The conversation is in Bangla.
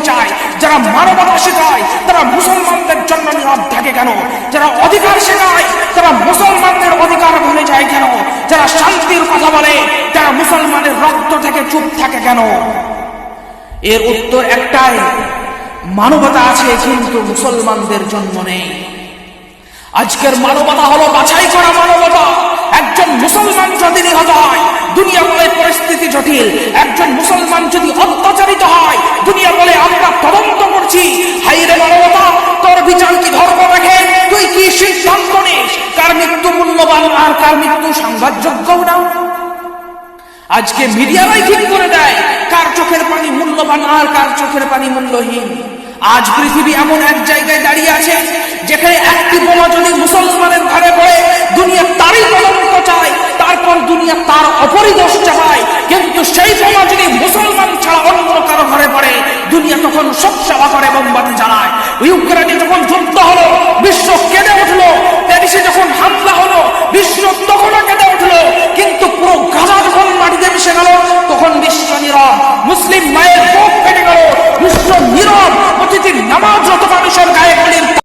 চায়, যারা মানবতা শেখায় তারা মুসলমানদের জন্য নীরব থাকে কেন? যারা অধিকার শেখায় তারা মুসলমানদের অধিকার ভুলে যায় কেন? যারা শান্তির কথা বলে তারা মুসলমানের রক্ত থেকে চুপ থাকে কেন? এর উত্তর একটাই, মানবতা আছে কিন্তু মুসলমানদের জন্য নেই। আজকের মানবতা হলো বাছাই করা মানবতা। একজন মুসলমান যদি নিহত হয়, দুনিয়া বলে পরিস্থিতি জটিল। একজন মুসলমান যদি অত্যাচারিত হয়, দুনিয়া বলে আমরা তদন্ত করছি। হাইরে মানবতা, তোর বিচার কি ধর্ম রাখে? তুই কি সিদ্ধান্ত নিস কার মৃত্যু মূল্যবান আর কার মৃত্যু সংবাদযোগ্য না? আজকে মিডিয়ারাই ঠিক করে দেয় কার চোখের পানি মূল্যবান আর কার চোখের পানি মূল্যহীন। আজ পৃথিবী এমন এক জায়গায় দাঁড়িয়ে আছে যেখানে একটি বোমা যদি মুসলমানের ঘরে পড়ে, দুনিয়া তারই তদন্ত চায়, তারপর দুনিয়া তার অপরিদোষ চায়। কিন্তু সেই বোমা যদি মুসলমান ছাড়া অন্য কারো ঘরে পড়ে, দুনিয়া তখন শোক সভা করে, মোমবাতি জ্বালায়। ইউক্রেনে